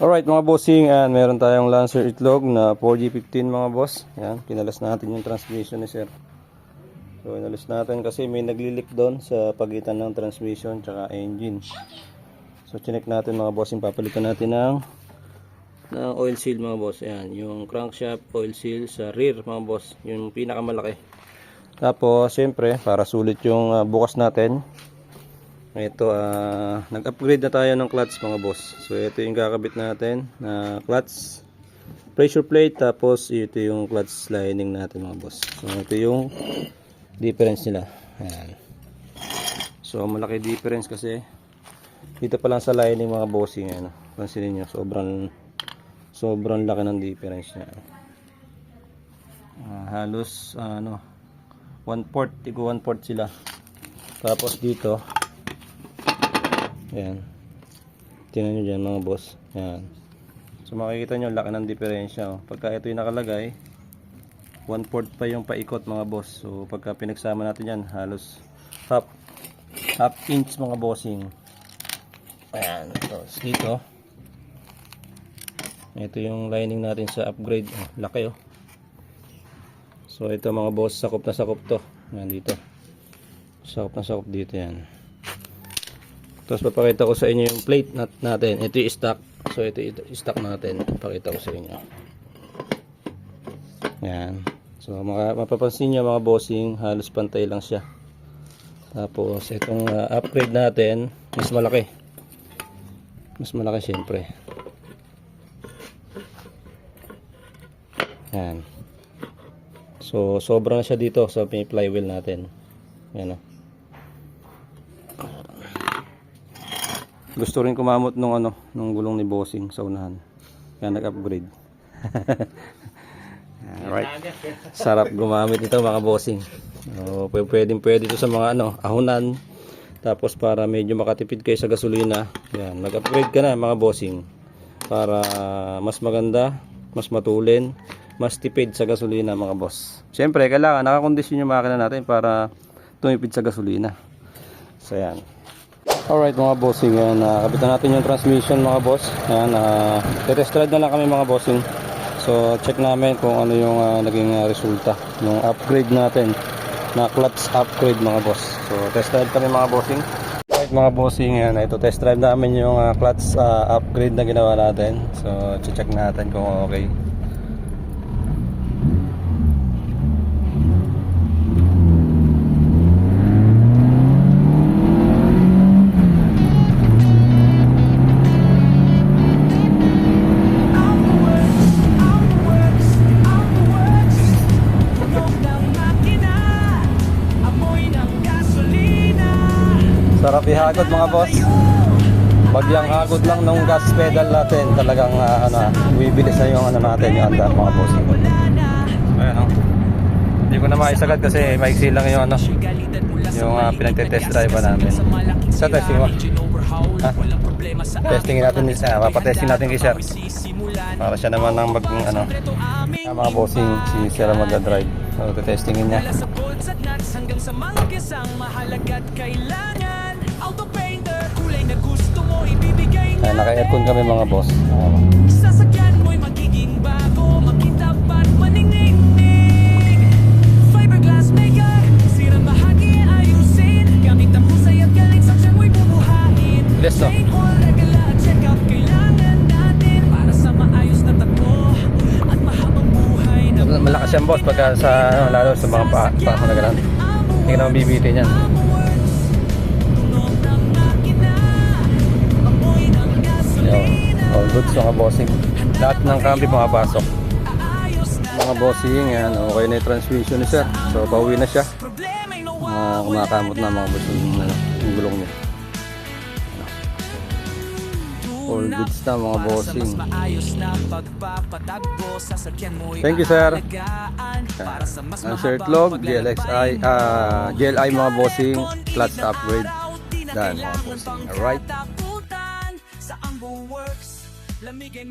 Alright mga bossing, and meron tayong Lancer itlog na 4G15 mga boss. Yan, kinalas natin yung transmission ni sir. So inalis natin kasi may naglilik doon sa pagitan ng transmission tsaka engine. So chinek natin mga bossing, papalitan natin ng oil seal mga boss. Yan, yung crankshaft oil seal sa rear mga boss, yung pinakamalaki. Tapos siyempre para sulit yung bukas natin, ito nag-upgrade na tayo ng clutch mga boss. So ito yung kakabit natin na clutch pressure plate, tapos ito yung clutch lining natin mga boss. So ito yung difference nila. Ayan. So malaki difference kasi dito pa lang sa lining mga bossing. Ayan, pansinin nyo, sobrang laki ng difference nya. Halos 1/4, tigo 1/4 sila. Tapos dito, ayan, tingnan nyo dyan mga boss. Ayan. So makikita nyo laki ng diferensya. Pagka ito yung nakalagay, 1/4 pa yung paikot mga boss. So pagka pinagsama natin yan, halos half inch mga bossing. Ayan. So dito, ito yung lining natin sa upgrade. Laki oh. So ito mga boss, sakop na sakop to. Ayan dito, sakop na sakop dito yan. Tapos papakita ko sa inyo yung plate natin. Ito yung stock. So ito yung stock natin. Papakita ko sa inyo. Yan. So mapapansin nyo mga bossing, halos pantay lang siya. Tapos itong upgrade natin, mas malaki. Mas malaki syempre. Yan. So sobra na siya dito sa flywheel natin. Yan o. Gusto rin kumamot nung gulong ni bossing sa unahan. Kaya nag-upgrade. Alright. Sarap gumamit ito mga bossing. So, pwede ito sa mga ahunan. Tapos para medyo makatipid kayo sa gasolina, yan, nag-upgrade ka na mga bossing. Para mas maganda, mas matulin, mas tipid sa gasolina mga boss. Siyempre, kailangan nakakondisyon yung makina natin para tumipid sa gasolina. So yan. Alright mga bossing, yan, kapitan natin yung transmission mga boss. Yan, test ride na lang kami mga bossing. So check namin kung ano yung naging resulta ng upgrade natin na clutch upgrade mga boss. So test drive kami mga bossing. Alright mga bossing, yan, ito test drive namin yung clutch upgrade na ginawa natin. So check natin kung okay. Sarap ihagod mga boss. Bagyang hagod lang nung gas pedal natin, talagang bibilis na yung natin, yung andar mga boss. Ayan o. Hindi ko na maisagad kasi maiksi lang yung yung pinagte-test drive namin. Sa testing mo. Testingin natin isa, papatesting natin kay sir. Para siya naman ang mga bossing, si sir ang mag-drive. So testingin niya. Ay, naka-aircon kami mga boss. Sasakyan mo'y magiging bago, makitapat, maningning. Fiberglass maker, sirang bahagi ayusin. Gamit ang husay at galing, saksyan mo'y bubuhayin. Let's go. Check out kailangan natin para sa maayos na takbo at mahabang buhay na malakas yan boss pagka sa lalo sa mga paso na gano'n. Hindi ka naman bibitin yan. All goods mga bossing. Lahat ng kambi pumapasok. Mga bossing, yan, okay na yung transmission ni sir. So pauwi na siya. Kumakamot na mga boss yung gulong niya. All goods na mga bossing. Thank you sir. Lancer itlog, GLI mga bossing, clutch upgrade. Done mga bossing. Alright. Sa Ambo Works, lamig ay